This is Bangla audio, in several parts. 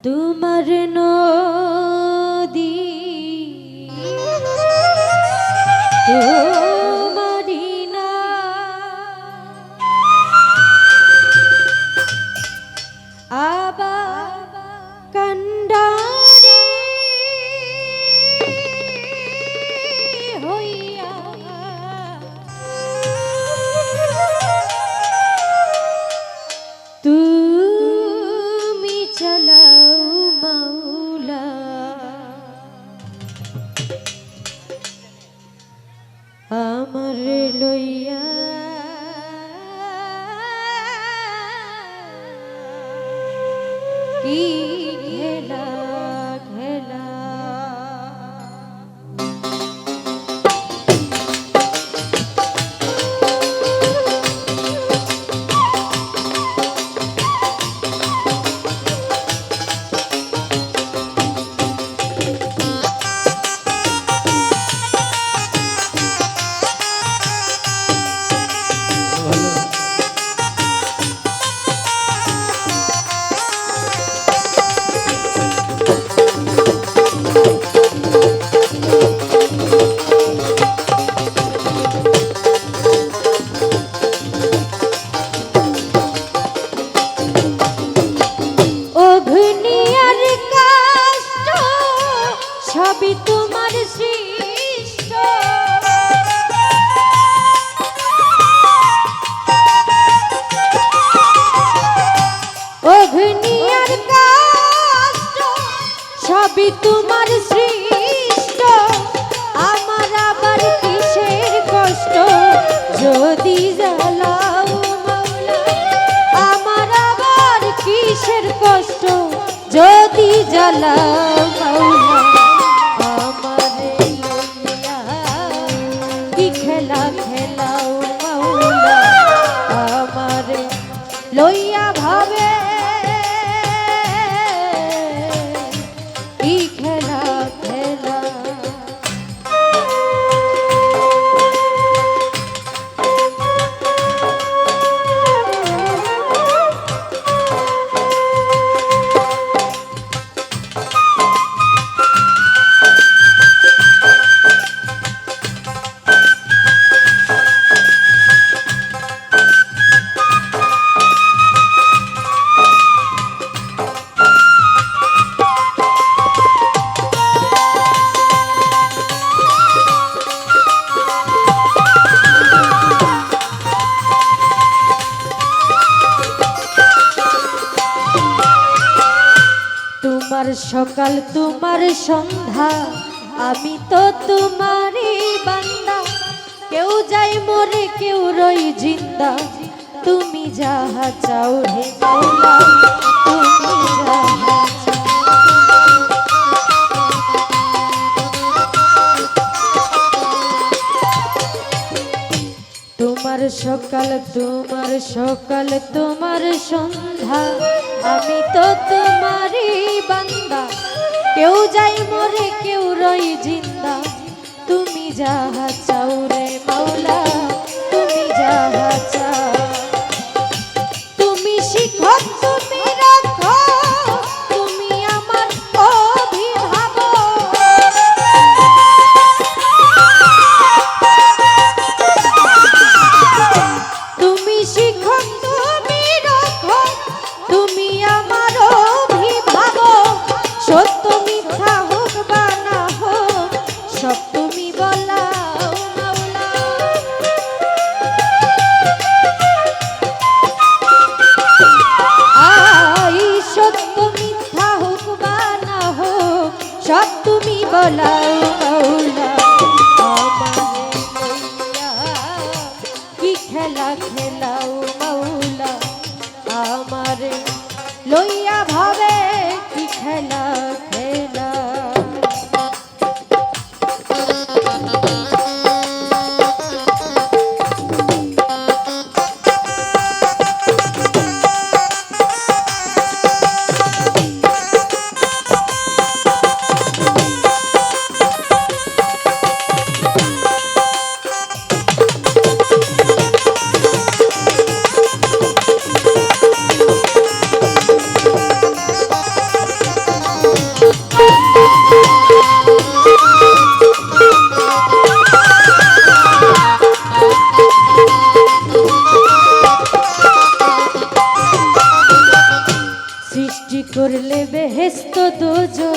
তোমার নদী তোমারি না আবার কান্ডারি হইয়া তুমি চালাও মাওলা আমার লইয়া কি খেলা খেলা সবই তোমার সৃষ্ট অগ্নি আর কষ্ট সবই তোমার সৃষ্ট আমার আবার কিসের কষ্ট যদি জ্বালাও মাওলা আমার আবার কিসের কষ্ট যদি জ্বালাও মাওলা খেলা খেলাও মাওলা আমারে লইয়া ভাবে কি খেলা খেলা তোমার সকাল তোমার সন্ধ্যা আমি তো তোমারই বান্দা কেউ যাই মরে কেউ রই জিন্দা তুমি যাহা চাও হে মাওলা তুমি যাহা তোমার সকাল তোমার সন্ধ্যা আমি তো তোমারই বান্দা কেউ যাই মরে কেউ রই জিন্দা তুমি যাহা চাও রে মাওলা তুমি যাহা চাও তুমি শিক্ষক তুমি রাখো তুমি আমার অভিভাবক তুমি শিক্ষক তুমি রাখো তুমি আমার অভিভাবক সত্য মিথ্যা হোক বা না হোক সব তুমি বলাও মাওলা আই সত্য মিথ্যা হোক বা না হোক সব তুমি বলাও মাওলা আমারে লইয়া কি খেলা খেলাও মাওলা আমারে লইয়া ভাবে কি খেলা খেলা করলে বেহেস্ত দোজো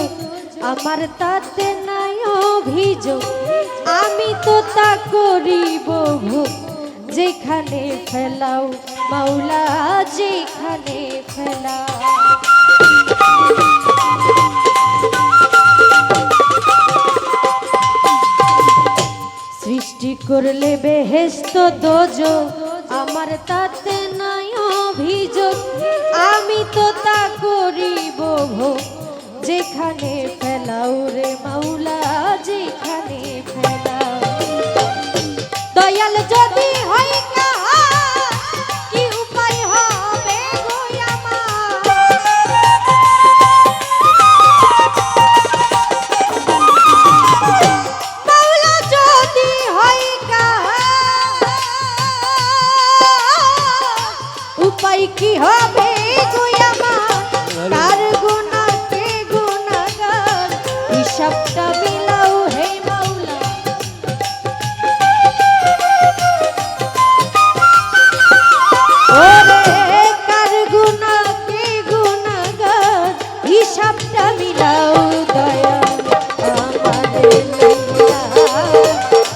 আমার তাতে নাই অভিযোগ আমি তো তা করিব ভোগ যেখানে ফেলাও মাওলা যেখানে ফেলাও সৃষ্টি করলে বেহেস্ত দোজো আমার তাতে নাই অভিযোগ আমি তো তা করিব ভোগ যেখানে ফেলাও রে মাওলা যেখানে ফেলাও দয়াল যদি হয় কি উপায় হবে গো আমার মাওলা যদি হয় উপায় কি হবে গো আমার তার গুনাহকে গুনাহগার হিসাবটা মিলাও হে মাওলা ওরে কার গুনাহকে গুনাহগার হিসাবটা মিলাও দয়াল আমাদের লইয়া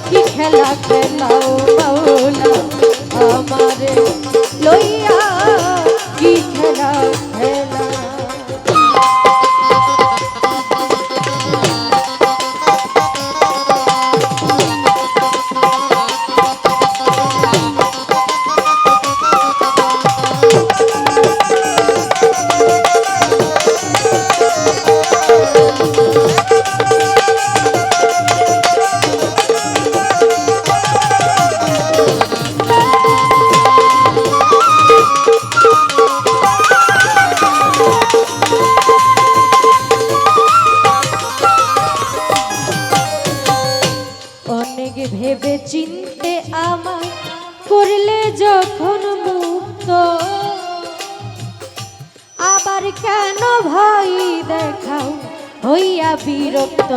কি খেলা খেলাও মাওলা আমারে লইয়া কি খেলা খেলা অনেক ভেবে চিনতে আমায় করলে যখন মুক্ত আবার কেন ভয় দেখাও হইয়া বিরক্ত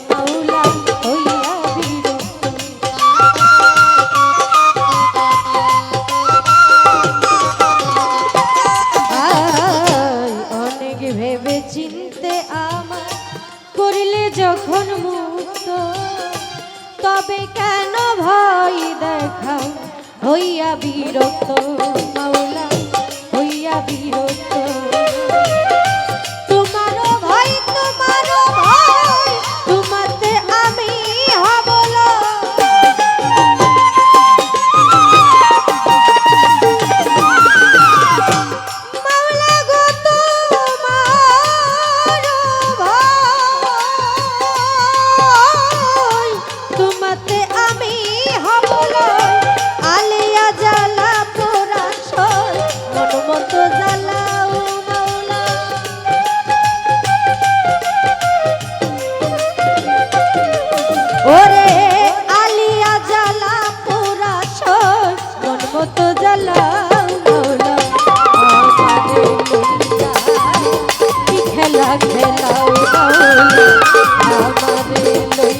মাওলা হইয়া বিরক্ত অনেক ভেবে চিনতে আমায় করলে যখন মুক্ত তবে কেন ভয় দেখাও হইয়া বিরক্ত মাওলা হইয়া বিরক্ত তোমারও ভয় তোমাতে আমি হবল মাওলা গো তোমাতে আমি হবল আলিয়া জ্বালা পোড়া সর মন মতো জ্বালাও মাওলা ওরে আলিয়া জ্বালা পোড়া সর মন মতো জ্বালাও মাওলা আমারে লইয়া কি খেলা খেলাও মাওলা আমারে